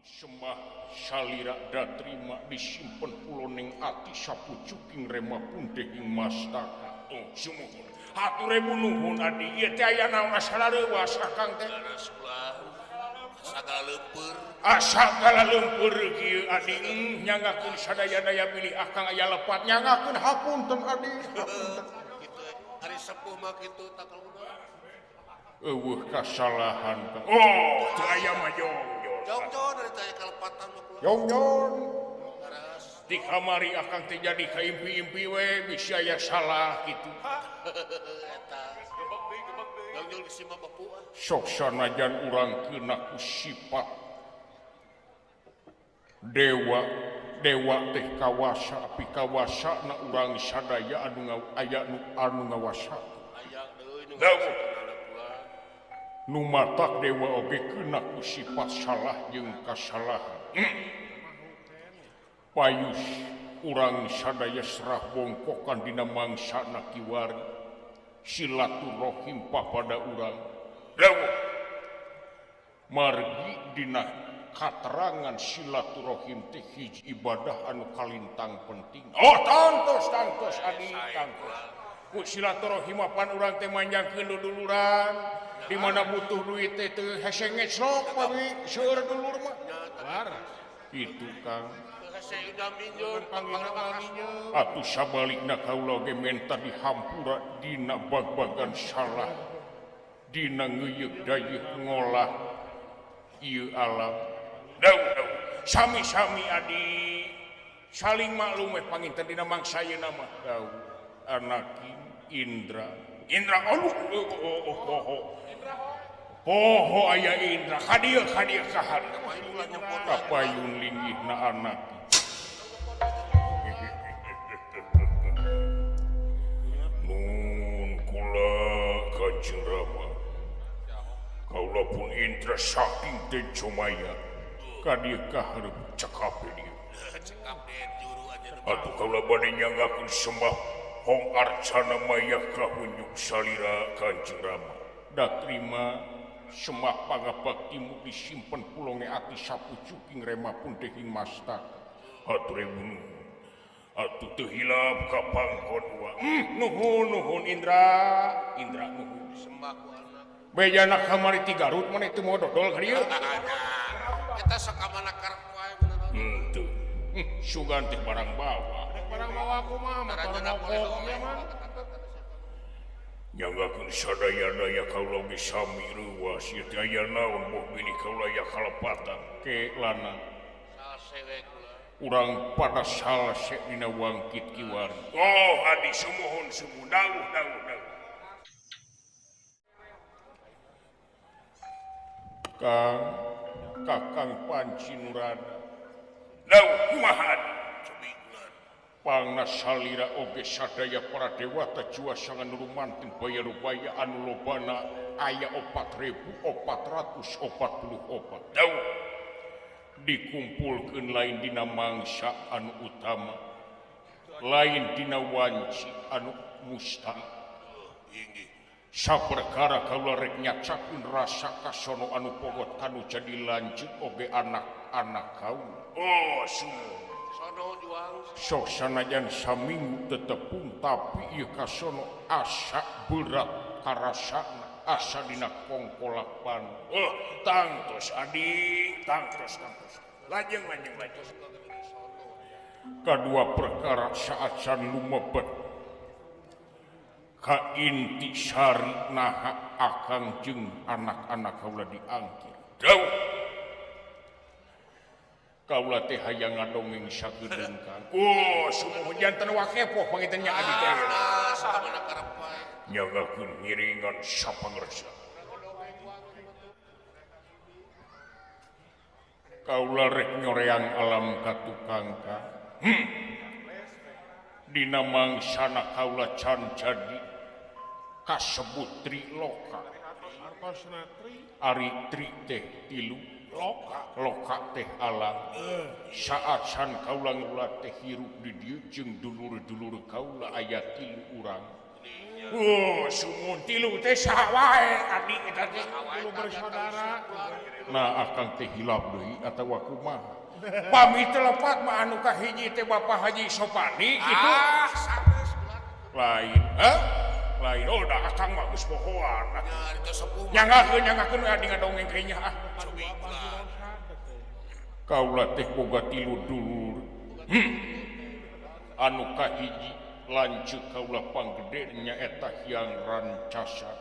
Sembah salira da terima disimpen puloning ati sapucuking rema punting mastaka. Oh, sumuhun. Hatur ribu nuhun adi. Ieu teh aya naon saleuwas Kakang teh. Sagala leumpeur. Sagala leumpeur kieu adi nyangakeun sadaya-daya pilih akang aya lepat nyangakeun hapunten adi. Hapunten. Kitu ari sepuh mah kitu takaluna. Eueuh kasalahan. Oh, teu aya mah Jong-jong dari tanya kalepatan mah kula. Yong-yong. Laras. Di kamari akang teh jadi kaimpi-impi we bisa aya salah kitu. Eta. Jong-jong disima bapu ah. Sok sanajan urang kena ku sifat dewa teh kawasa api kawasana urang sadaya anu ngawasa. Aya deui nu Dawuh. kula. Numatak dewa oge kena ku sifat salah jeung kasalahan. Payus urang sadaya serah bongkokan dina mangsana kiwari silaturahim papada urang. Dawuh margi dina katerangan silaturahim teh hiji ibadah anu kalintang penting. Oh, tantos adi tantos. Ku silaturahim apan urang teh manjangkeun duduluran di mana butuh duit teh teu hese ngeclok pami seueur dulur mah. Laras. Itu Kang. Hese udah minjeun panggilna minjeun. Atuh sabalikna kaula ge menta dihampura dina bag-bagan salah. Dina ngeuyeuk dayeuh ngolah ieu alam. Dawuh. Sami-sami adi saling maklum we panginten dina mangsayeuna mah. Dawuh. Anakin Indra aduh poho aya Indra kadieu kahar kapayun linggihna anak nun kula Kanjeng Rama kaula pun Indra saking teh comaya kadieu kaharep cekape dieu Cekap den juru aja. atuh kaula bade nyangakeun sembah Hong arcana maya kahunjuk salira Kanjeng Rama. Da terima semak pangabaktimu disimpen pulonge ati sapucuking rema puntehing mastaka. Hatur nuhun. Atuh teu hilap ka pangkon wa. Nuhun Indra nuhun. Sembah ku anak. Bejana kamari ti Garut maneh teu mau dodol ka dieu. Eta sakamana karep wae bener. Henteu. Sugan teh barang bawa. Barang bawa aku mah motor mogok ya mah. Nyangakeun sadaya-daya kaula ge sami reuwas ieu teh aya naon boh bini kaula aya kalepatan ke lana Salsewe kula. urang pada salse dina wangkit kiwari. Oh, adi sumuhun dawuh. Kakang Panci Nurana. Dawuh kumaha adi? Pangna salira oge sadaya para dewata juasangan nurumantin baya-rubaya anu lobana aya 4.444. Dawuh dikumpulkeun lain dina mangsa anu utama, lain dina wanci anu musta. Saperkara kaula rek nyacakeun rasa kasono anu pogot kanu jadi lanjut oge anak-anak kaula. Oh, sumuh Sono juang. sok sanajan saminggu tetepung tapi ieu kasono asa berat karasana asa dina kongkolapan. Oh, tangtos adi, tangtos. Lajeng. Kadua perkara saat san lumebet ka inti sari naha akang jeung anak-anak kaula diangkir. Dawuh kaula teh hayang ngadongeng sagedeung Kang. Oh, sumuhun janten wakepoh pangintennya adi teh. Sakamana karep wae. Nyagakeun ngiringan sapangersa. Kaula rek nyoreang alam ka tukang ka. Dina mangsana kaula can jadi kasebut Triloka. Artosna tri Ari tri teh 3 loka teh alam. Saat san kaula teh hirup di dieu jeung dulur-dulur kaula aya 3 urang. Sumun tilu teh sawae adik eta teh. Tilu bersaudara. Nah akang teh hilap deui atawa kumaha. Pami teh lepat mah anu kahiji teh Bapak Haji Sopani kitu. Sanes bulan. Lain, lain. Oh dah akang mah geus pohoan. Ya itu sepuh. Nyanggakeun adi ngadongeng ka nya ah. Cobi bulan. Kaula teh boga tilu dulur. Anu kahiji lanceuk kaula panggede nyaeta Hyang Rancasan.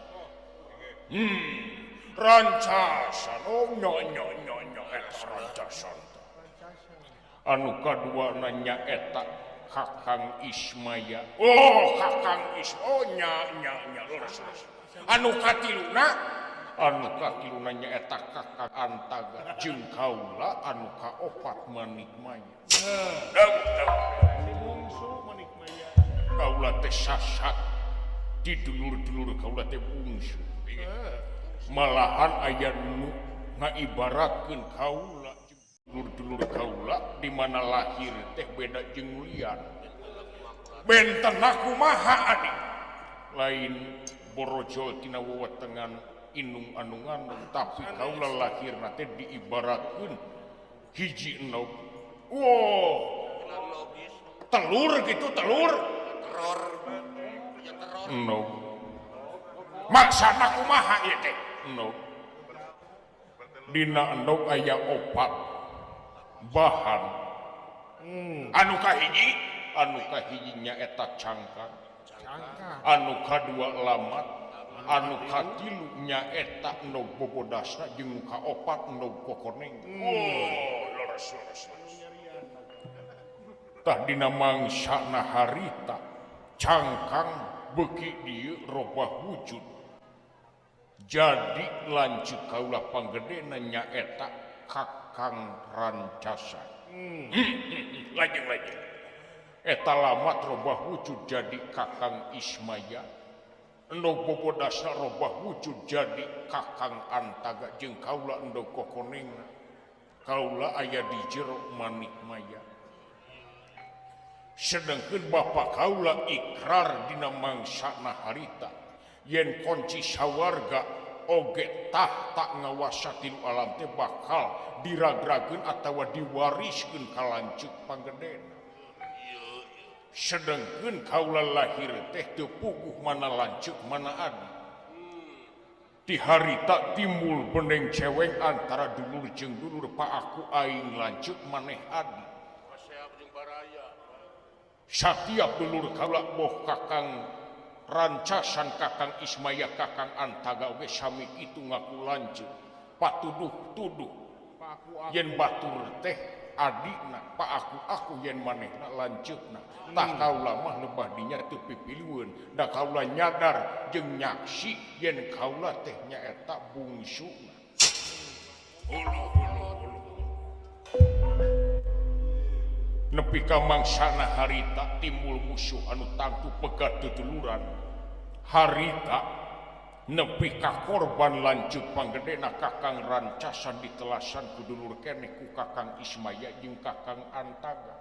Rancasan. Oh nyo eta Rancasan. Anu kadua nyaeta Kakang Ismaya. Oh Kakang Oh nya leres. Anu katiluna nyaeta Kakang Antaga jeung kaula anu kaopat Manik Maya. Si bungsu Manik Maya. Kaula teh sasat di dulur-dulur kaula teh bungsu. Malahan aya nu ngaibaratkeun kaula dulur-dulur kaula di mana lahir teh beda jeung lian. Bentenna kumaha adi? Lain borojol tina wewetengan inung anu ngandung tapi kaula lahirna teh diibaratkeun hiji enog. Wow. Telur gitu telur. Teror. Ya teror. Enog. Maksana kumaha ieu teh? Enog. Dina endog aya opat bahan. Anu kahiji nyaeta cangkang. Anu kadua lamat. Anu katilu nyaeta endog bobodasna jeung kaopat endog kokoneng. Leres. Tah dina mangsana harita cangkang beuki dieu robah wujud. Jadi lanceuk kaula panggedena nyaeta Kakang Rancasan. Lajeng. Eta lamat robah wujud jadi Kakang Ismaya. Endog bobodasna robah wujud jadi Kakang Antaga jeung kaula endog kokonengna. Kaula aya di jero Manik Maya. Sedengkeun bapa kaula ikrar dina mangsana harita yen konci sawarga oge tahta ngawasa tilu alam teh bakal diragrageun atawa diwariskeun ka lanceuk panggedena. Sedengkeun kaula lahir teh teu puguh mana lanceuk mana adi. Di harita timbul beneng ceweng antara dulur jeung dulur pa aku aing lanceuk maneh adi. Satiap dulur kaula boh Kakang Rancasan, Kakang Ismaya, Kakang Antaga oge sami kitu ngaku lanceuk. Patuduh-tuduh yen batur teh adina, pa aku yen manehna lanceukna. Tah kaula mah lebah dinya teu pipiliweun, da kaula nyadar jeung nyaksi yen kaula teh nyaeta bungsuna. Nepi ka mangsana harita timbul musuh anu tangtu pegat tutuluran. Harita nepi ka korban lanceuk panggedena Kakang Rancasan ditelasan ku dulur keneh ku Kakang Ismaya jeung Kakang Antaga.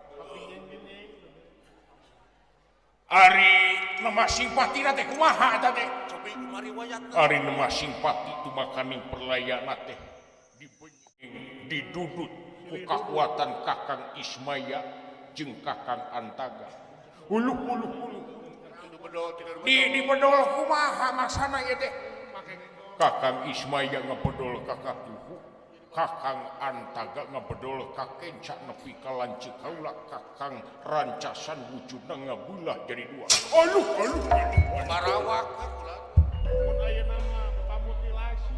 Ari nemah simpatina teh kumaha eta teh? Cobi kumari wayatna. Ari nemah simpati tumakaning perlayana teh didudut ku kakuatan Kakang Ismaya jeung Kakang Antaga. Hulu. Di bedol kumaha maksana ieu teh? Kakang Ismaya ngabedol ka katuhu, Kakang Antaga ngabedol ka kenca nepi ka lanceuk kaula Kakang Rancasan wujudna ngabelah jadi dua. Aluh. Barawak bulan. Lamun ayeuna mah mutilasi.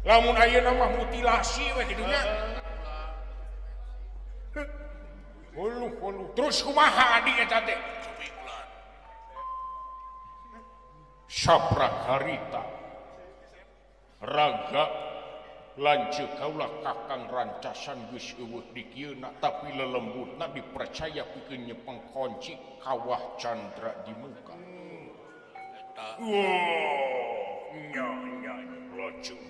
Lamun ayeuna mah mutilasi we di dunya. Hulu. Terus kumaha adi eta teh? Cobi bulan. Saprak harita raga lanceuk kaula Kakang Rancasan geus eueuh di kieuna tapi lelembutna dipercaya pikeun nyepeng konci kawah candra di muka. Nya locung.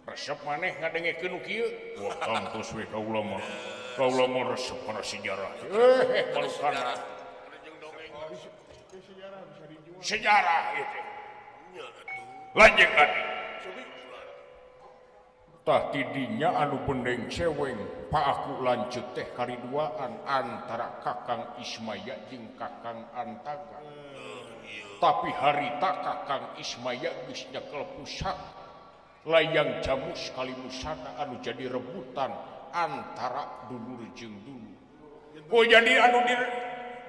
Resep maneh ngadengekeun nu kieu? Wah, kantos we kaula mah. Kaula mah resep kana sejarah. Balukana. Jeung dongeng. Sejarah bisa sejarah itu lanjut tadi tah tidinya anu bendeng ceweng pak aku lanjut teh kariduaan antara Kakang Ismaya jeung Kakang Antaga tapi harita Kakang Ismaya geus nyekel pusaka layang jamu sekali musana anu jadi rebutan antara dulur jeung dulur oh jadi anu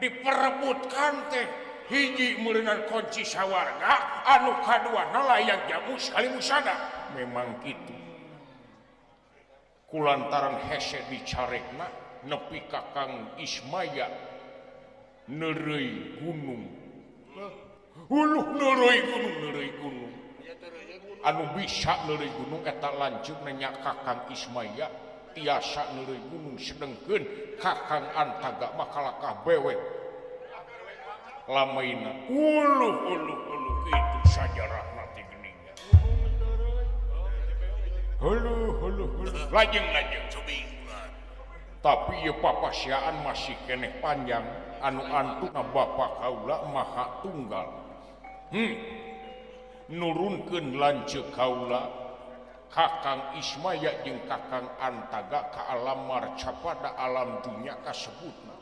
diperebutkan teh hiji meuleunan kunci sawarga anu kaduana layang jamu sekali musana memang kitu kulantaran hese dicarekna nepi Kakang Ismaya neureuy gunung neureuy gunung anu bisa neureuy gunung eta lanjut nanya Kakang Ismaya tiasa neureuy gunung sedengkeun Kakang Antaga mah kalakah bewek lamaina kitu sajarahna ti geuningan lajeng tapi ieu papasiaan masih keneh panjang anu antuna bapa kaula maha tunggal nurunkeun lanceuk kaula Kakang Ismaya jeung Kakang Antaga ka alam marcapada alam dunya kasebutna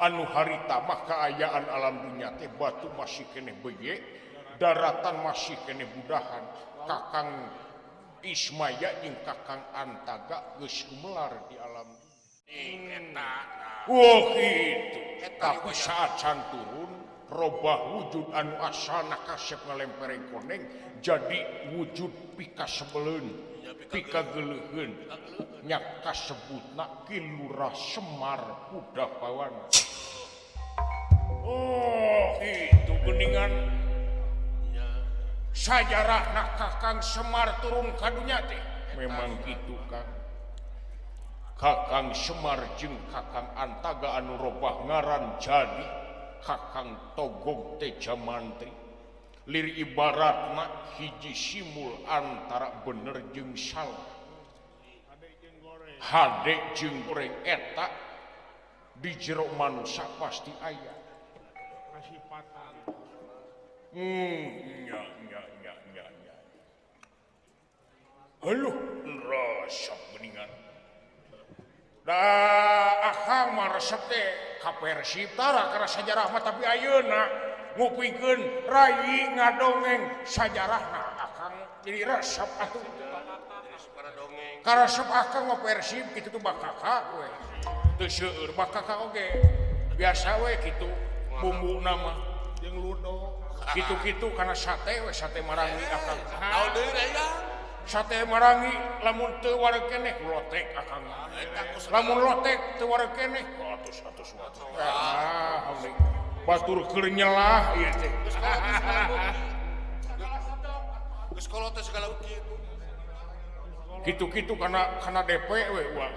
anu harita mah kaayaan alam dunya teh batu masih keneh beye daratan masih keneh budahan Kakang Ismaya jeung Kakang Antaga geus gumelar di alam gitu tapi saat can turun robah wujud anu asalna kasep ngalempereng koneng jadi wujud pika sebeleun pika geuleuheun nya kasebutna Ki Lurah Semar Pudapawan itu geuningan sajarahna Kakang Semar turun ka dunya teh memang kitu Kang Kakang Semar jeung Kakang Antaga anu robah ngaran jadi Kakang Togog Teja Mantri lir ibaratna hiji simul antara bener jeung salah hade jeung goreng eta di jero manusia pasti aya nya heuh rasa geuningan akang mah resep teh ka Persib tara kana sajarah mah tapi ayeuna ngupikeun rai ngadongeng sajarahna akang jadi resep atuh karesep akang mah Persib kitu tuh bakaka we teu seueur bakaka oge biasa we kitu bumbuna mah jeung ludo kitu-kitu kana sate we sate marangi akang naon deui aya sate marangi lamun teu wareg keneh lotek akang lamun lotek teu wareg keneh atus batur keur nyelah ieu teh geus kolote segala kitu-kitu kana DP we uang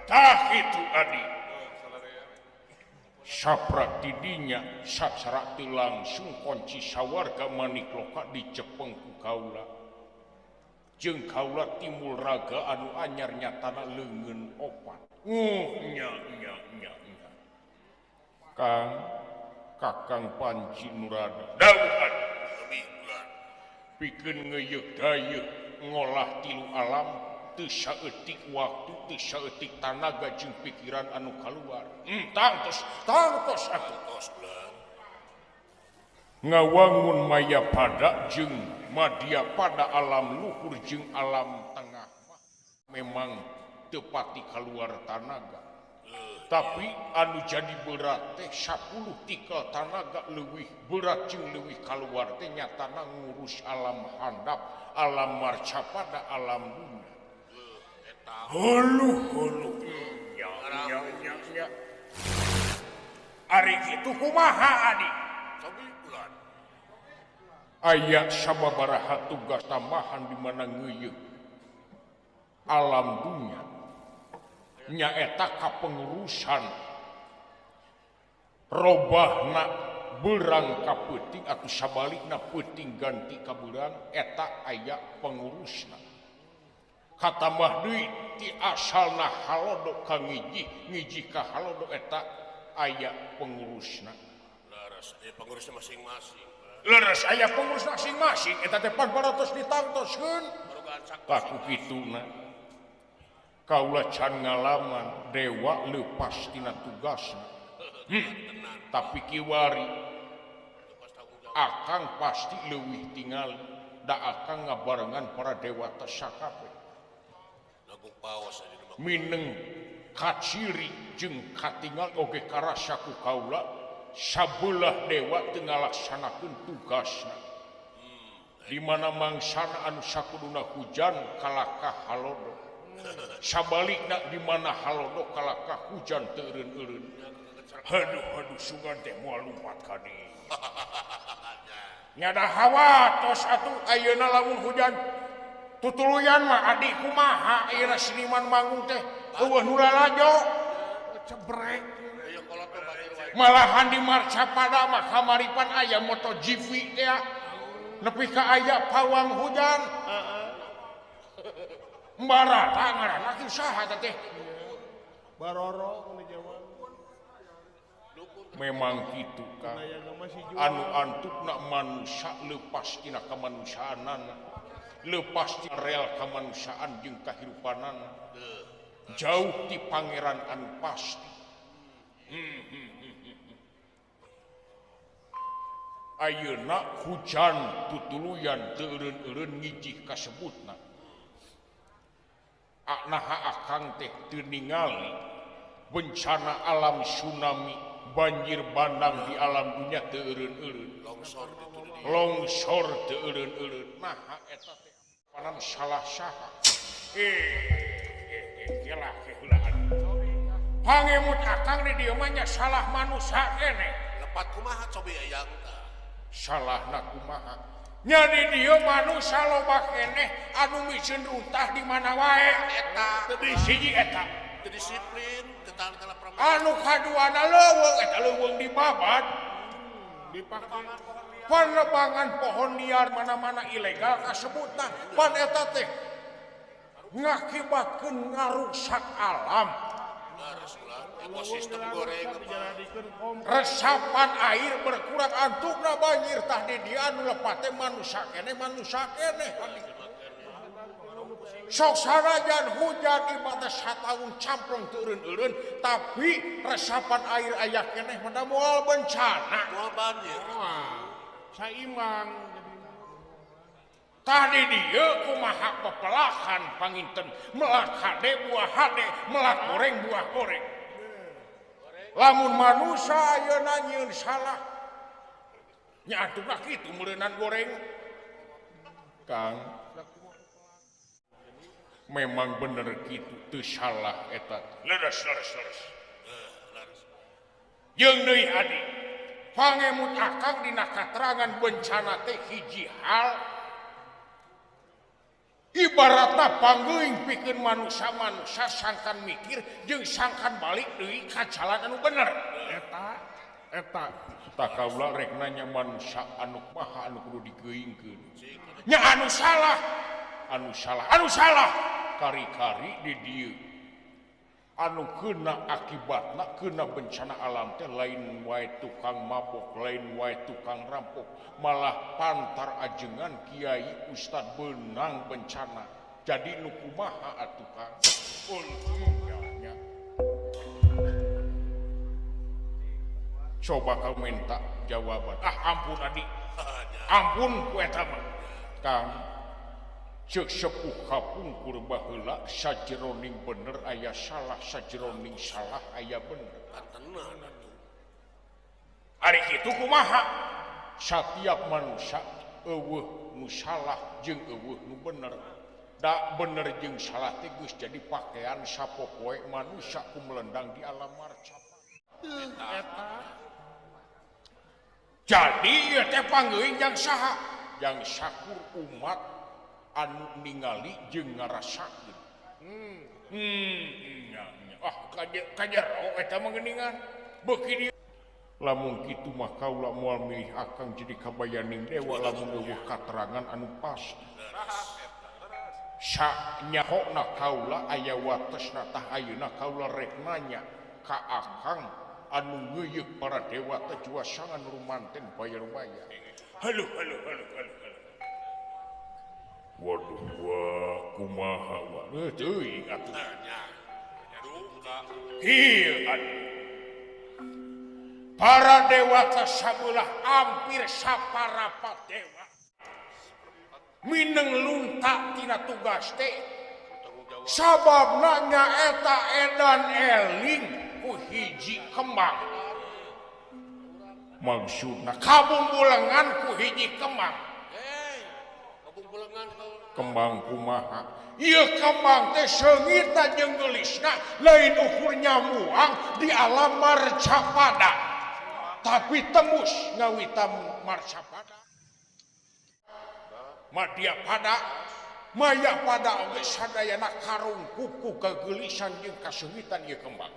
tah kitu adi saprak tidinya sacara teu langsung kunci sawarga manikloka dicepeng ku kaula jeung kaula timbul raga anu anyar nyatana leungeun opat nya Kang Kakang Panci Nurada dawuhan pikeun ngeuyeuk dayeuk ngolah tilu alam teu saeutik waktu teu saeutik tanaga jeung pikiran anu kaluar tangtos atuh ngawangun maya pada jeung madya pada alam luhur jeung alam tengah memang teu pati kaluar tanaga tapi anu jadi berat teh 10 tikel tanaga leuwih berat jeung leuwih kaluar teh nyatana ngurus alam handap alam marcapada alam dunia hulu nya ari kitu kumaha adi aya sababaraha tugas tambahan di mana ngeuyeuk alam dunia nyaeta kapengurusan robahna beurang ka peuting atuh sabalikna peuting ganti ka beurang eta aya pengurusna katambah deui ti asalna halodo ka ngiji ka halodo eta aya pengurusna. Laras pengurusnya masing-masing. Leres aya pengurus masing-masing eta teh parantos ditangtoskeun. Barugaan sakit. Kaku kituna kaula can ngalaman dewa leupas tina tugasna. Tapi kiwari akang pasti leuwih tingali da akang ngabarengan para dewa teh sakabeh. Lagu pawas aja di Mineng kaciri jeung katingal oge karasa ku kaula sabelah dewa teu ngalaksanakeun tugasna. Di mana mangsana anu sakuduna hujan kalakah halodo. Sabalikna di mana halodo kalakah hujan teu eureun-eureun. Aduh sungan teh moal lumpat ka dieu. Nyada hawa tos atuh ayeuna lamun hujan tutuluyan mah adik kumaha ayeuna seniman manggung teh eueuh nu lalajo cebrek. Ayo kolot tuh bagi wae. Malahan di Marcapada mah kamaripan aya MotoGP teh nepi ka aya pawang hujan. Mbarata ngaranna kieu saha teh? Baroro mun Jawa. Memang kitu Kang. Anu antukna manusia leupas tina kamanusiaanana. Leupas tina real kamanusiaan jeung kahirupanana. Jauh ti pangeran anu pasti. Ayeuna hujan tutuluyan teu eureun-eureun ngijih kasebutna. Naha akang teh teu ningali bencana alam tsunami, banjir bandang di alam dunia teu eureun-eureun. Longsor teu eureun-eureun. Naha eta teh panan salah saha. Gelah keheulaan. Pangemut akang di dieu mah nya salah manusia keneh. Lepat kumaha cobi ayang tah. Salahna kumaha? Nya di dieu manusia loba keneh anu mikeun runtah di mana wae eta. Teu siji eta. Teu disiplin, teu tahan kana pramila. Anu kaduana leuweung eta leuweung dibabat. Dipake Penebangan pohon liar mana-mana ilegal kasebutna pan eta teh ngakibatkeun ngarusak alam. Laras ulah ekosistem goreng. dijadikeun kompor. Resapan air berkurang antukna banjir tah di dieu anu lepat teh manusia keneh sok sanajan hujan ibadah sataun camprong teu eureun-eureun tapi resapan air aya keneh mah moal bencana. Moal banjir. Saimbang Tah di dieu kumaha pepelakan panginten melak hade buah hade melak goreng buah goreng. Lamun manusia ayeuna nyieun salah nya atuh kitu meureunan goreng. Kang memang bener kitu teu salah eta. Leres. Jeung deui adi pangemut akang dina katerangan bencana teh hiji hal ibaratna panggeuing pikeun manusia sangkan mikir jeung sangkan balik deui ka jalan anu bener. Eta kaula rek nanya manusia anu kumaha anu kudu digeuingkeun. Nya anu salah kari-kari di dieu anu keuna akibatna keuna bencana alam teh lain wae tukang mabok lain wae tukang rampok malah pantar ajengan kiai ustad beunang bencana jadi nu kumaha atuh Kang nya coba kau minta jawaban ampun adi ampun ku eta mah Kang ceuk sepuh kapungkur baheula sajeroning bener aya salah sajeroning salah aya bener. Tenan atuh. Ari kitu kumaha? Satiap manusia eueuh nu salah jeung eueuh nu bener. Da bener jeung salah teh geus jadi pakaian sapopoe manusia kumelendang di alam marcapada. eta Jadi ieu teh panggeuing jang saha? Jang sakur umat anu ningali jeung ngarasakeun. Kajero eta mah geuningan. Beuki dieu. Lamun kitu mah kaula moal milih akang jadi kabayaning dewa lamun eueuh katerangan anu pasti. nyahokna kaula aya watesna tah ayeuna kaula rek nanya ka akang anu ngeuyeuk para dewa teh juasangan rumanten bayar-bayar. Halo. Waduh, kumaha wa. Teuing atuh. Hieu para dewa teh sabelah hampir saparapat dewa. Mineng lunta tina tugas teh sababna nyaeta edan eling ku hiji kembang. Maksudna kabungbulengan ku hiji kembang. Kembang kumaha? Ieu kembang teh seungitna jeung geulisna lain ukur nyamuang di alam marcapada. Tapi tembus ngawita marcapada. Madya pada maya pada oge sadayana karungkup ku kageulisan jeung kaseungitan ieu kembang.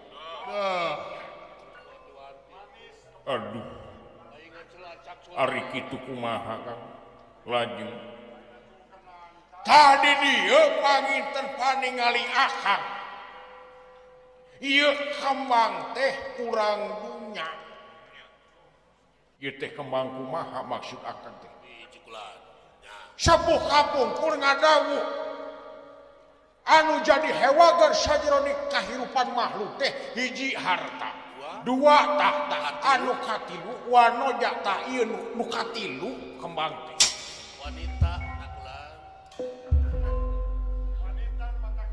Aduh. Ari kitu kumaha Kang? Lajeng tadi dieu panginten paningali akang. Ieu kembang teh kurang dunya. Ieu teh kembang kumaha maksud akang teh? Sapuh kapung kur ngadawu anu jadi hewagar sajeroning kahirupan makhluk teh hiji harta, dua tahta, anu katilu wanoja tah ieu nu katilu kembang teh. Wanita nakulan.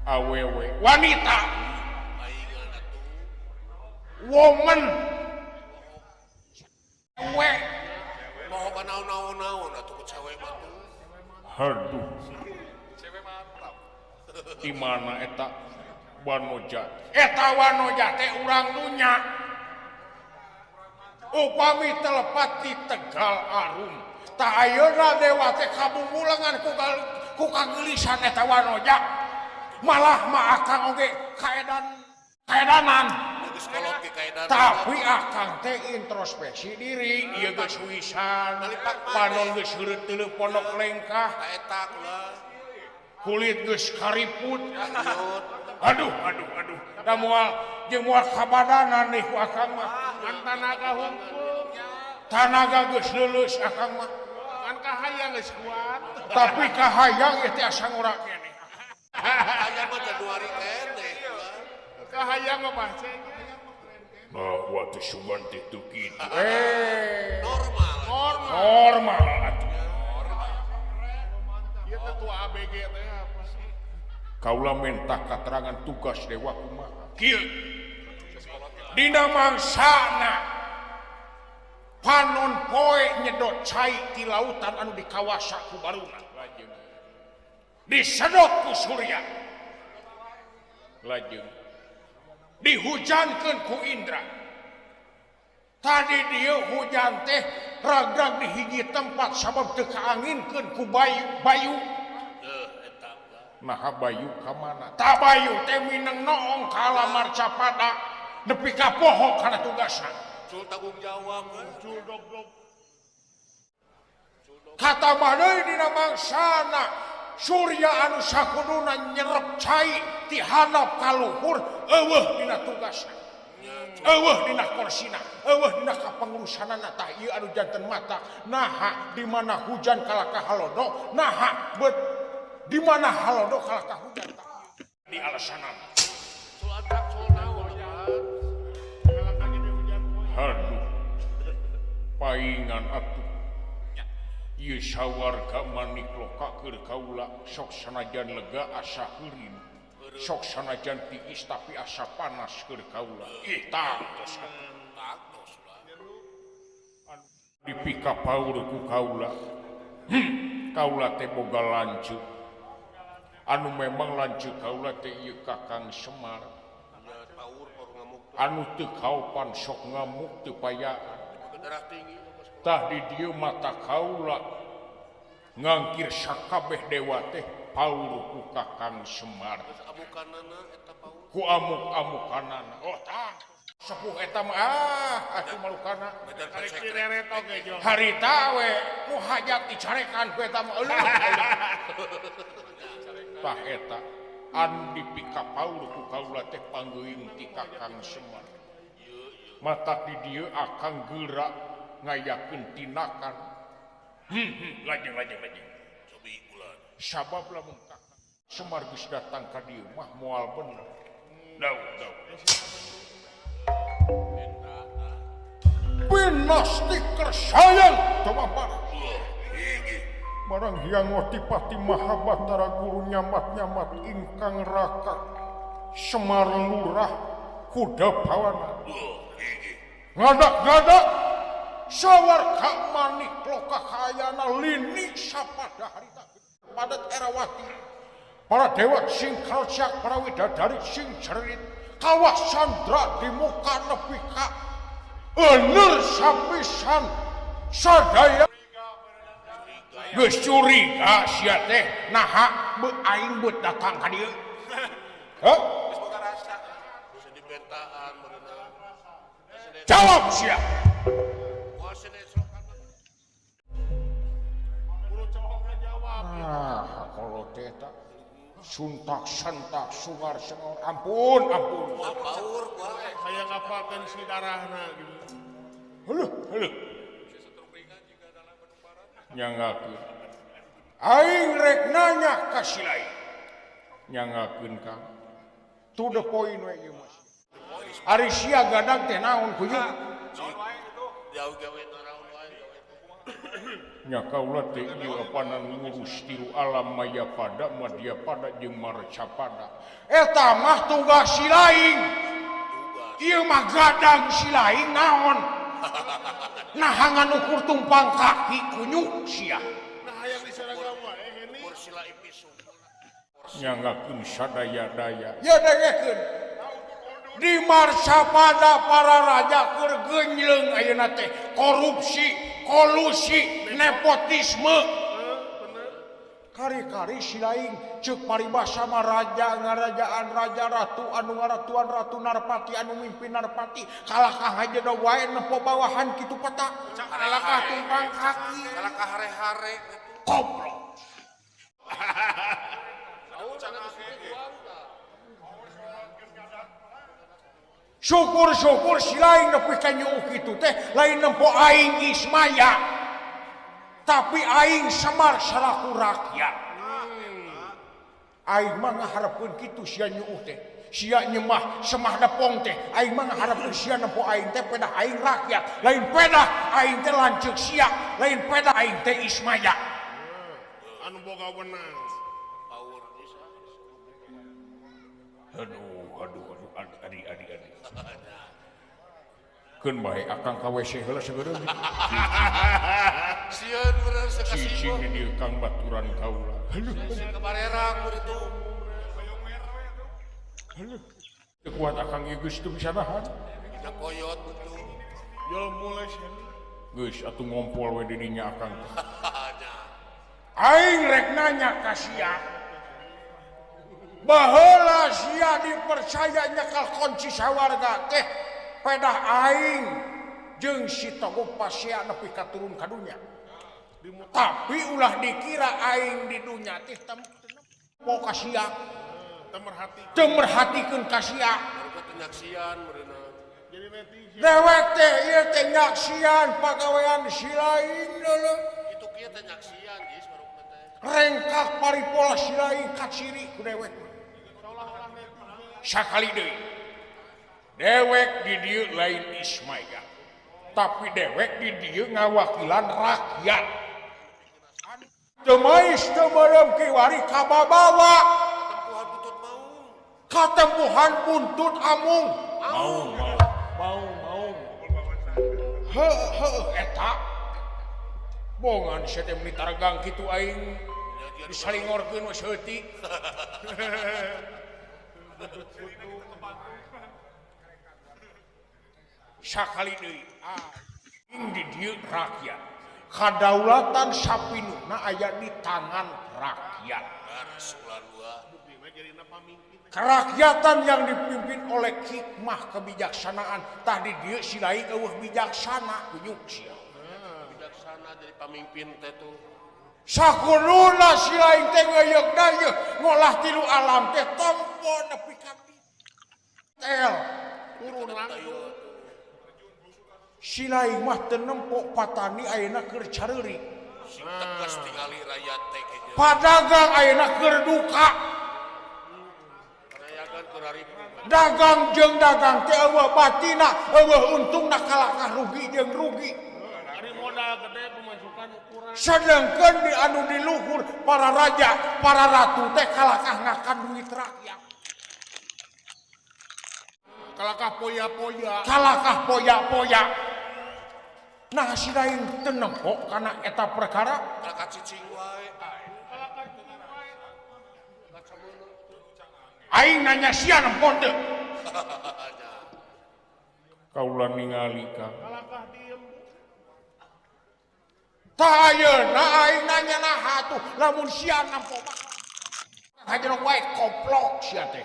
Awewe wanita. Woman. We. Mau naon-naon atuh ku cewek mah. Aduh. Di mana eta wanoja? Eta wanoja teh urang dunya. Upami telepat di Tegal Arum, tah ayeuna dewa teh kabungbulengan ku kageulisan eta wanoja. Malah mah akang oge kaedanan. Tapi akang teh introspeksi diri, ieu geus wisan, panon geus heureut teu pondok lengkah, Eta kulit geus kariput. Aduh. Da moal jeung moal kabadanan nih ku akang mah. Kan tanaga hungkul. Tanaga geus leuleus akang mah. Kan kahayang geus kuat. Tapi kahayang ieu teh asa ngora keneh. aya mah Januari kene. Kahayang mah bahasa. Nah, waktu sugan teh teu kitu. Normal Atuh. Ieu teh tua ABG teh apa? Kaula mentah katerangan tugas dewa kumaha. Kieu. Dina mangsana panon poe nyedot cai ti lautan anu dikawasa ku baruna. Disedot ku surya. Lajeng dihujankeun ku Indra. Tadi dia hujan teh ragrag di hiji tempat sabab teu kaanginkeun ku bayu. Nah bayu ka mana? Tah bayu teh mineng noong ka alam marcapada nepi ka poho kana tugasna. Cul tanggung jawab. Kata mah dina mangsana surya anu sakuduna nyerep cai ti handap ka luhur eueuh dina tugasna. Eueuh dina korsina, eueuh dina kapengurusanana tah ieu anu janten mata. Naha di mana hujan kalaka halodo, naha di mana halodo kalaka hujan tah di alasanana. Cul antak cul naon. Aduh. Paingan atuh. Ieu sawarga manik lokakeun kaula sok sanajan lega asa heurin. Sok sanajan tiis tapi asa panas keur kaula. Tangtos. Dipika paur ku kaula. Kaula teh boga lanceuk. Anu memang lanceuk kaula teh ieu Kakang Semar. Anu teu kaopan sok ngamuk teu payaan. Darah tinggi. Tah di dieu mata kaula ngangkir sakabeh dewa teh paur ku Kakang Semar. Ku amuk-amukanana. Oh tah sepuh eta mah atuh malukana. Harita we nu hajat dicarekan ku eta mah. tah eta anu dipika Paul ku kaula teh panggeuing ti Kakang Semar. Mata di dieu akang gerak ngayakeun tinakan. Lajeng. Cobi ulah. Sabab lamun Kakang Semar geus datang ka dieu mah moal bener. Daud. Pinasti kersayang coba parah. Marang hiang watipati Mahabatara guru nyamat-nyamat ingkang raka Semar Lurah kuda bawana. Ngadak-ngadak sawar ka manik loka kayana lini sapada harita padat erawati. Para dewa sing kalsak para widadari sing cerit kawah sandra di muka nepi ka ener sapisan sadaya. Geus curiga sia teh naha aing beut datang ka dieu. Heh? Geus boga rasa. Bisa dibentaan berenang. Jawab sia. Wah sene sokan. Kudu cepet ngajawab. Nah, kalau teh eta suntak-sentak sungar-sengar ampun. Wah baur gua. Kayak ngapalkeun si darahna gitu. Heuh. Nyangakeun. Aing rek nanya ka si lain. Nyangakeun Kang. To the point we ieu Mas. Ari sia gadag teh naon ku ieu? Jauh gawe naon wae. Nya kaula teh ieu apanan ngurus tiru alam maya pada madya pada jeung marca pada. Eta mah tugas si lain. Ieu mah gadang si lain naon? Nahangan ukur tumpang kaki kunyu sia. Nah hayang diseragam wae heni. Sila ipisu. Nyangakeun sadaya-daya. Ya dengekeun. Di marsa pada para raja keur geunjleung ayeuna teh korupsi, kolusi, nepotisme. Kari-kari si lain ceuk paribasa mah raja ngarajaan raja ratu anu ngaratuan ratu Narpati anu mimpin Narpati kalakah aja da wae nempo bawahan kitu pata. Kalakah tumpang kaki. Kalakah hare-hare. Goblok. Syukur-syukur si lain nepi ka nyeuh kitu teh lain nempo aing Ismaya. Tapi aing Semar salaku rakyat. Aing mah ngaharepkeun kitu sia nyeuh teh. Sia nyemah semah depong teh. Aing mah ngaharepkeun sia nempo aing teh pedah aing rakyat. Lain pedah aing teh lanceuk sia, lain pedah aing teh Ismaya. Anu boga wenang. Baur bisa. Aduh, adi. Keun bae akang ka WC heula segeureum. Sieun bener sekasih. Cicing di dieu Kang baturan kaula. Sieun ka barerang begitu. Teu kuat akang ieu geus teu bisa nahan. Dina koyot betul. Jol mulai sih. Geus atuh ngompol we di dinya akang. Nah. Aing rek nanya ka sia. Baheula sia dipercaya nyekal kunci sawarga teh pedah aing jeung si Togog Pasea nepi ka turun ka dunya. Tapi ulah dikira aing di dunya teh tempo ka sia. Teu merhatikeun ka sia. Baru penyaksian berenang. Jadi netizen. Dewek teh ieu teh nyaksian pagawean si lain deuleu. Itu kieu teh nyaksian geus baru teh. Rengkak paripola si lain kaciri ku dewek. Sakali deui. Dewek di dieu lain Ismaya. Tapi dewek di dieu ngawakilan rakyat. Temais teu meureum kiwari kababawa. Tempuhan butut mau. Katempuhan buntut amung. Mau. Eta. Bongan sia teh meuli taragang kitu aing disalingorkeun we seutik. Sakali deui aing di dieu rakyat. Kadaulatan sapinuhna aya di tangan rakyat. Garas ulah dua. Kerakyatan yang dipimpin oleh hikmah kebijaksanaan tadi dia si lain eueuh bijaksana kunyuk sia. Bijaksana jadi pamimpin teh tuh. Sakuduna si lain teh ngeuyeuk dayeuk ngolah tilu alam teh tompo nepi ka tel. Turun langsung. Si lain mah teu nempo patani ayeuna keur careuri. Sing tegas tingali rakyat teh ge. Padagang ayeuna keur duka. Panayagan keur haripu. Dagang jeung dagang teh eueuh batina, eueuh untungna kalakah rugi jeung rugi. Ari modal gede pemasukan ukuran. Sedangkan di anu di luhur para raja, para ratu teh kalakah ngakan duit rakyat. Kalakah poya-poya. Kalakah poya-poya. Nah si lain teu nempo kana eta perkara. Kalakah cicing wae. Aing nanya sia nempo teu. Kaula ningali ka. Kalakah diem. Tah ayeuna aing nanya naha tuh lamun sia nempo mah. Hajeun wae koplok sia teh.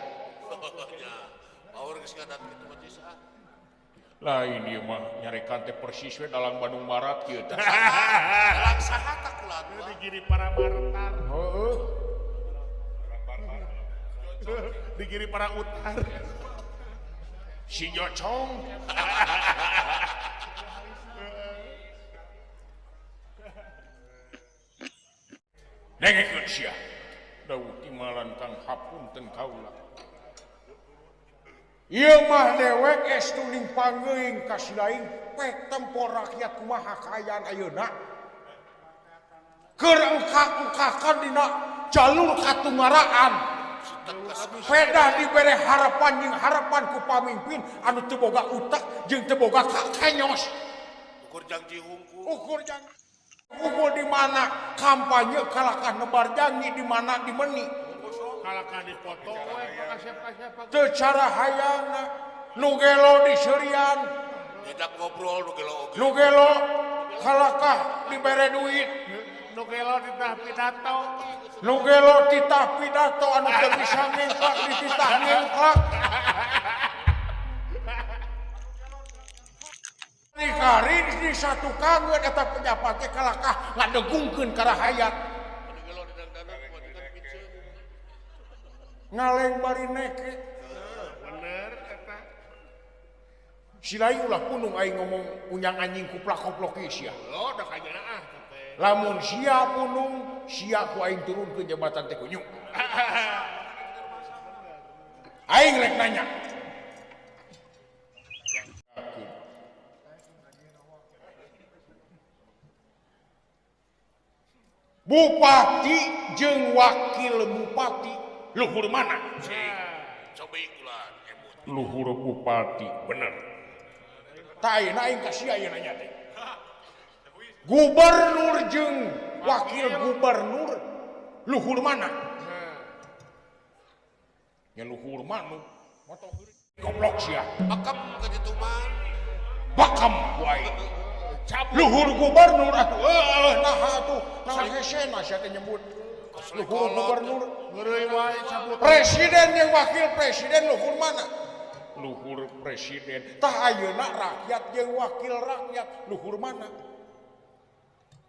Power geus ngadat kitu mah cisah. Lain ieu mah nyarekan teh persis we dalang Bandung Barat kieu teh. Dalang saha tak kulat mah? Digiri para martar. Heeh. Digiri para utar. Si Jocong. Dengekeun sia. Dawuh timalan Kang hapunten kaula. Ieu mah dewek estuning panggeuing ka si lain pek tempo rakyat kumaha kaayaan ayeuna. Keur engkak-engkakan dina jalur katungaraan. Peda dibere harapan jeung harapan ku pamimpin anu teu boga utek jeung teu boga kenyos. Ukur janji hungkul. Ukur janji hungkul di mana kampanye kalakah nebar janji di mana di meni. Kalakah dipoto we ka siapa-siapa. Teu cara hayangna nu gelo diserian, Didak ngobrol nu gelo oge. nu gelo kalakah dibere duit, Nu gelo ditah pidato. nu gelo titah pidato anu teu bisa ngengklak di titah ngengklak. Dikari di satu kangen eta pejabat teh kalakah ngadegungkeun ka rahayat. Nu gelo didang-dang kumajikan piceun. Ngaleng bari neke. Bener eta. Si lain ulah punung aing ngomong unyang anjing kuplak-koplok ieu sia. Lo da kanyana teh. Lamun sia punung, sia ku aing turun ke jembatan teh kunyu. Aing rek nanya. Bupati jeung wakil bupati luhur mana? Coba ikulan emut. Luhur bupati, bener. Tah ayeuna aing ka sia aya nanya teh. Gubernur jeung wakil gubernur luhur mana? Ya luhur mana? Moto goblok sia. Akam ka ditu mah. Bakam wae. Luhur gubernur atuh nah atuh naon hesena sia teh nyebut. Luhur gubernur, Ngeureui wae cabut. presiden jeung wakil presiden luhur mana? Luhur presiden. Tah ayeuna rakyat jeung wakil rakyat luhur mana?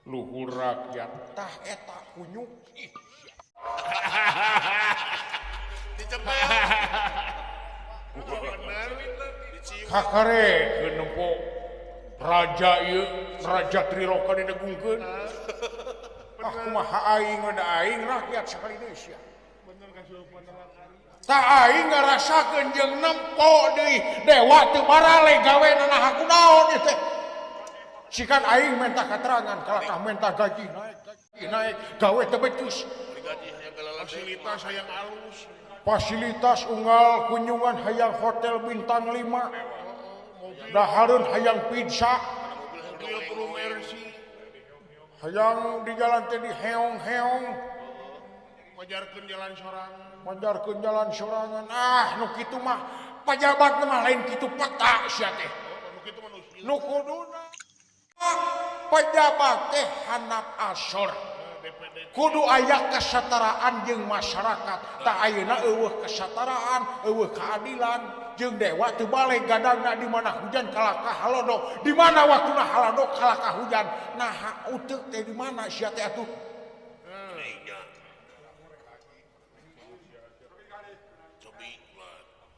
Luhur rakyat. Tah eta kunyuk. Ih, Dicepel. Bener. Dicium. kakare nempo raja ieu raja Triroka didegungkeun. Ah kumaha aing da aing rakyat sakali deui sia. Bener kasurupan lalakari. Tah aing ngarasakeun jeung nempo deui dewa teu barale gawena naha kunaon ieu teh. Sikan aing minta keterangan kalakah minta gaji naik gawe teu becus. Gaji hayang galala Fasilitas hayang alus. Fasilitas unggal kunjungan hayang hotel bintang 5. Dahareun hayang pizza. Mobil perlu Mercy. Hayang di jalan teh di heong-heong. Majarkeun jalan sorangan. Manjarkeun jalan sorangan. Ah nu kitu mah pajabat mah lain kitu peta sia teh. Nu kitu manusia. Nu kuduna pejabat teh handap asor. DPD. Kudu aya kesetaraan jeung masyarakat. Tah ayeuna eueuh kesetaraan, eueuh keadilan jeung dewa teu bale gadangna di mana hujan kalakah halodok, di mana waktuna halodok kalakah hujan. Nah uteuk teh di mana sia teh atuh?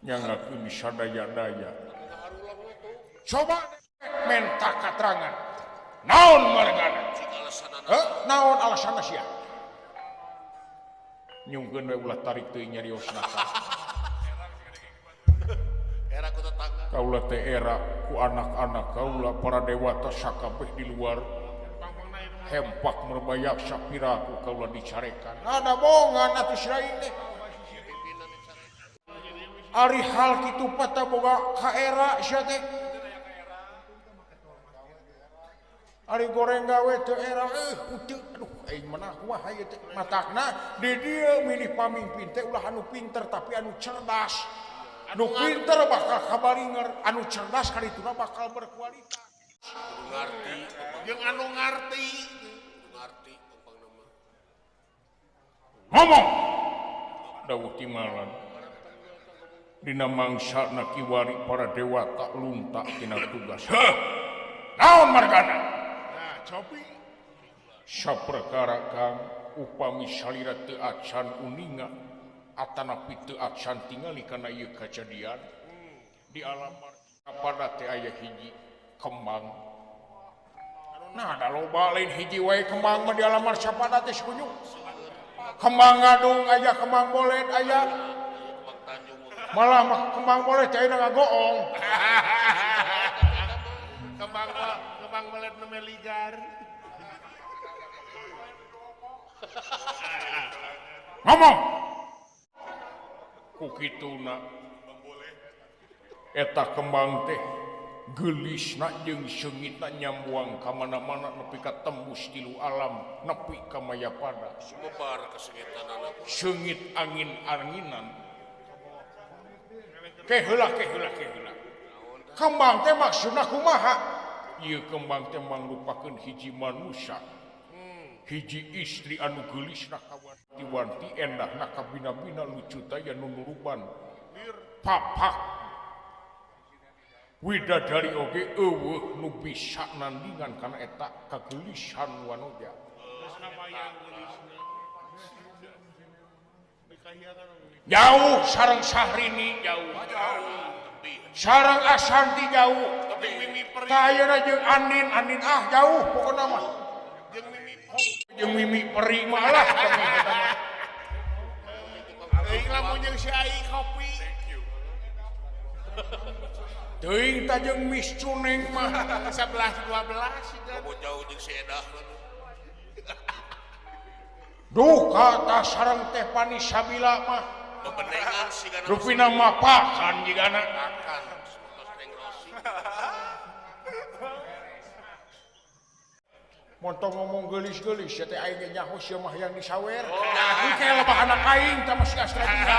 nyangakeun sadaya-daya. Coba menta katerangan. Naon margana? Naon alasanna sia? Nyungkeun we ulah tarik teuing nyariosna. Era ku tetangga. Kaula teh era ku anak-anak kaula para dewata sakabeh di luar hempak merbayak sapira ku kaula dicarekan. Ada bongan atuh sirain teh. Ari hal kitu pata boga ka era sia teh. Ari goreng gawe teu era putih aduh aing mah kumaha hayu teh matakna di dieu milih pamimpin teh ulah anu pinter tapi anu cerdas. Anu pinter bakal kabalinger, anu cerdas kalituna bakal berkualitas. Ngarti, Jeung anu ngarti. ngarti umpang nama. Ngomong dawuh timalan dina mangsana kiwari para dewata lunta tina tugas. Heh, naon margana? Nah, copi. Saperkara kang upami salira teu acan uninga atanapi teu acan tingali kana ieu kajadian di alam pada teh aya hiji kembang. Nah, da loba lain hiji wae kembang mah di alamar sapada teh sekunyuk. Kembang gadung aya, kembang bolet aya. Malah mah kembang bolet teh ayeuna ngagoong. Kembang belet nu meligar. Ngomong. Ku kituna eta kembang teh geulisna jeung seungitna nyambuang ka mana-mana nepi ka tembus tilu alam nepi ka mayapada. Sumebar kesengitan anak. Seungit angin-anginan. Keheula. Kembang teh maksudna kumaha? Ieu kembang teh mangrupakeun hiji manusia. Hiji istri anu geulisna kawanti-wanti endahna kabina-bina lucu taya nu nuruban. Papak. Widadari oge eueuh nu bisa nandingan kana eta kageulisan wanoja. Jauh sareng Syahrini jauh. Sareng Asanti jauh. Kayeuna jeung Andin jauh pokona mah. Jeung Mimi Peri mah lah. Teuing lamun jeung si Ai kopi. Teuing ta jeung Miss Cuneng mah 11 12 sih kan. Kamu jauh jeung si Edah. Duh kata sareng teh Pani Sabila mah. Bebenengan si kana. Rupina mapakan jigana. Makan. Tos Neng Rosi. Montong ngomong gelis-gelis ya teh aing nyaho sia mah yang disawer. Ini kayak loba anak aing tah masih Astradia.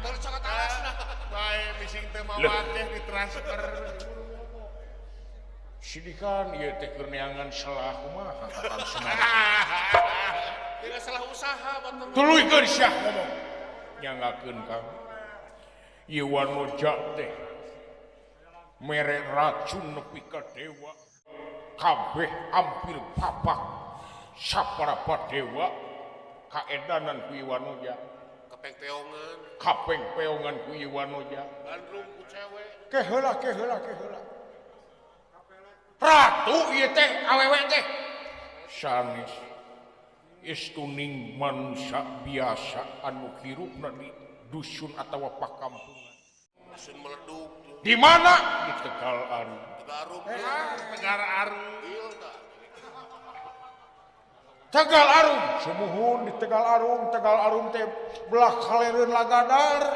Terus sangat alasna. Bae bising teh mawat teh ditransfer. Sidikan ieu teh keur neangan salah kumaha kakang Semar. Tidak salah usaha batur. Tuluy sia ngomong. Nyangakeun Kang. Ieu wanoja teh mere racun nepi ka dewa. Kabeh hampir papak saparapa dewa kaedanan ku Iwanoja kapeng peongan ku Iwanoja gandrung ku cewek keheula ratu ieu teh awewe teh sanes istuning manusia biasa anu hirupna di dusun atawa pakampungan dusun meleduk di mana di Tegal Arum Tegar Arum. Tegal Arum, sumuhun di Tegal Arum teh belah kalereun Lagadar.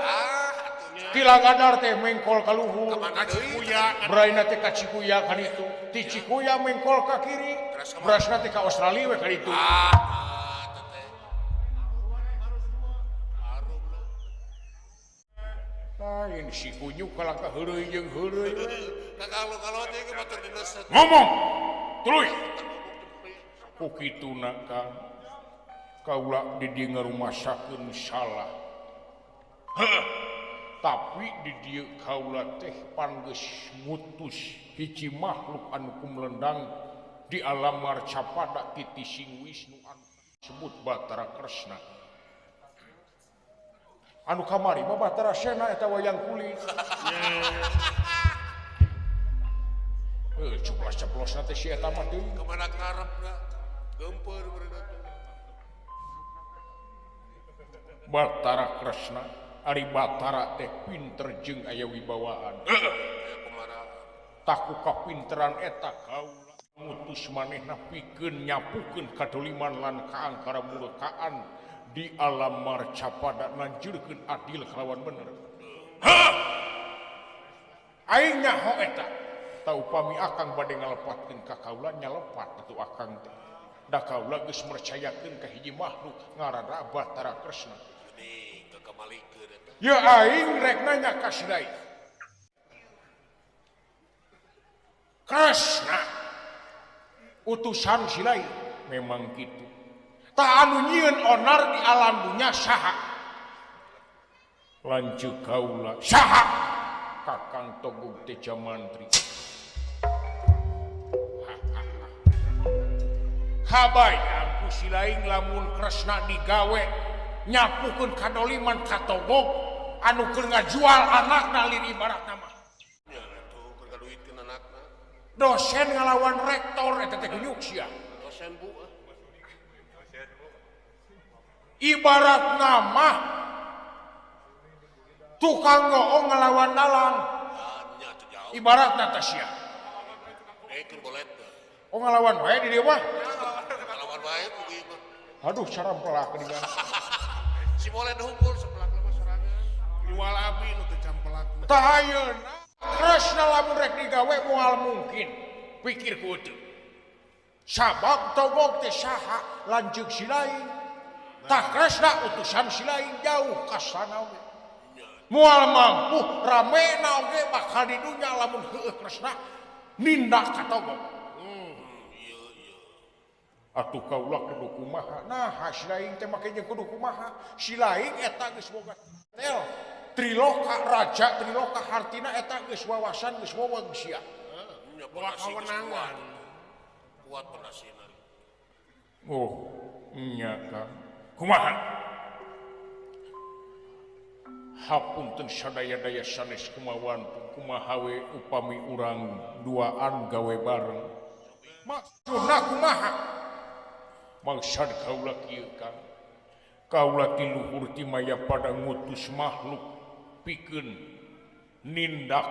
Ti Lagadar teh mengkol ka luhur. Ka Cikuya. Braina teh ka Cikuya kan itu. Ti Cikuya mengkol ka kiri. Berasna teh ka Australia we kan itu. Lain si kunyuk kalangka heureuy jeung heureuy. Kalau teh ke batur dineset. Ngomong. Tuluy. Ku kituna Kang. Kaula di dieu ngarumasakeun salah. Tapi di dieu kaula teh pan geus ngutus hiji makhluk anu kumlendang di alam marcapada titi sing Wisnu anu disebut Batara Kresna. anu kamari mah Bahtara Sena eta wayang kulit. Ceplos-ceplos teh si eta mah deui. Kemana karepna? Gempeur berenang. Bahtara Kresna, ari Bahtara teh pinter jeung aya wibawaan. Kemana? Taku kapinteran eta kaula ngutus manehna pikeun nyapukeun kadoliman lan kaangkara murkaan di alam marcapada nanjurkeun adil kalawan bener. Aing nyaho eta. Ta upami akang bade ngalepatkeun ka kaula nyalepat atuh akang teh. Da kaula geus mercayakeun ka hiji makhluk ngaranna Bahtara Kresna. Ini kekemalikeun eta. Ya aing rek nanya ka Silai. Kresna utusan Silai memang gitu. Tak anu nyieun onar di alam dunya saha. Lanceuk kaula saha Kakang Togog Teja Mantri. Habayang ku Silaing lamun Kresna digawe nyapukeun kadoliman ka Togog anu keur ngajual anakna lin ibaratna mah. Ya atuh keur ngaduitkeun anakna. Dosen ngalawan rektor eta teh genyuk sia. Dosen bu. Ibaratna mah tukang goong ngalawan dalang. Nya teu jauh. Ibaratna teh sia. Keur bolet. Oh ngalawan wae di dieu mah. Lawan wae ku ieu mah. Aduh carampelak dia. Si bolet hungkul sebelah mah sorangan. Jual abi nu teu campelakna. Tah ayeuna Kresna lamun rek digawe moal mungkin. Pikir ku teu. Sabab Togog teh saha lanceuk Silaing. Tah Kresna utusan Silaing jauh ka sana we. Moal mampu ramena oge bakal di dunya lamun heueuh Kresna nindak ka Togog. Atuh kaula kudu kumaha? Nah, Silaing teh make jeung kudu kumaha? Silaing eta geus boga tel. Triloka raja, Triloka hartina eta geus wawasan, geus weweng sia. Nya Bola kewenangan. Kuat penasinan. Oh, nya Kang. Kumaha? Hapunten sadaya-daya sanes kumawan kumaha we upami urang duaan gawe bareng. Maksudna kumaha? Maksud kaula kieu Kang. Kaula ti luhur ti maya pada ngutus makhluk pikeun nindak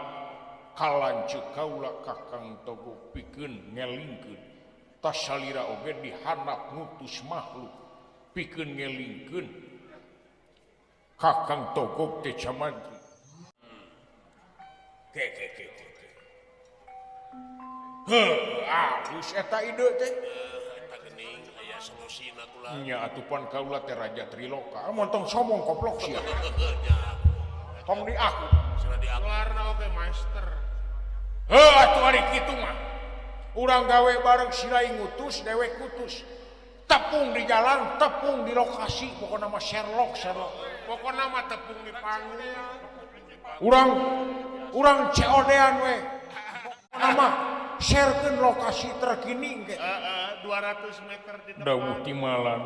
kalanceuk kaula Kakang Togog pikeun ngelingkeun. Tas salira oge dihandap ngutus makhluk pikeun ngelingkeun Kakang Togog Teja Mantri. Ke. Alus eta ide teh. Eta geuning aya solusina kula. Nya atupan kaula teh raja Triloka. Montong somong koplok sia. Tong di aku. Cenah diatur. Keluarna oge master. Atuh ari kitu mah. Urang gawe bareng Silaing ngutus, dewek kutus. Tepung di jalan, tepung di lokasi, pokokna mah Sherlock. Pokona mah tepung dipanggil. Urang COD-an we. Pokona mah sharekeun lokasi terkini ge. 200 meter di depan. Dawuh timalan.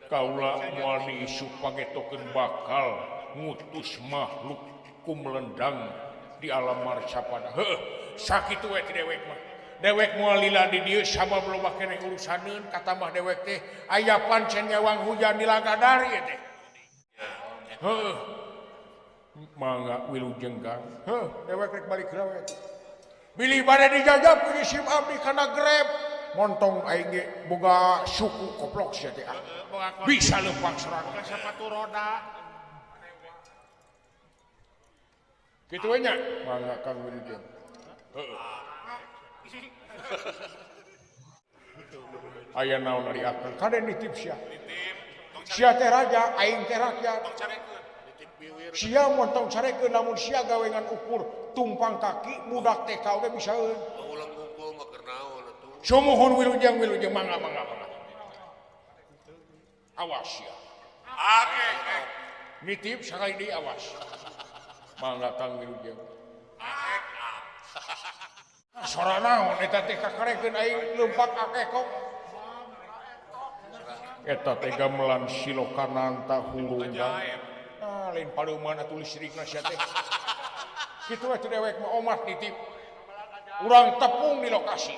Kaula moal diisu pagetokeun bakal ngutus makhluk kumlendang di alam marcapada. Sakitu we ti dewek mah. Dewek moal lila di dieu sabab loba keneh urusaneun kata mah dewek teh aya pancen nyawang hujan di Lagadari teh. Heuh. Mangga wilujeng Kang. Dewek rek balik gawe. Bilih bade dijajab ku isim abdi kana Grab. Montong aing ge boga suku koplok sia teh. Bisa leumpang sorangan. Boga sepatu roda. Kitu we nya. Mangga Kang wilujeng. Aya naon ari akang kade nitip sia. Sia teh raja, aing teh rakyat. Sia montong carekeun lamun sia gawengan ukur tumpang kaki budak TK oge bisa eun. Ulang kumpul mah keur naon atuh. Sumuhun wilujeng mangga. Awas sia. Ake. Nitip sakali deui awas. Mangga Kang wilujeng. Sora naon eta teh kakarekeun aing leumpak akekok. eta teh gamelan silokanan tahurung lain paluman tulis sirikna sia teh kitu we dewek mah omat nitip urang tepung di lokasi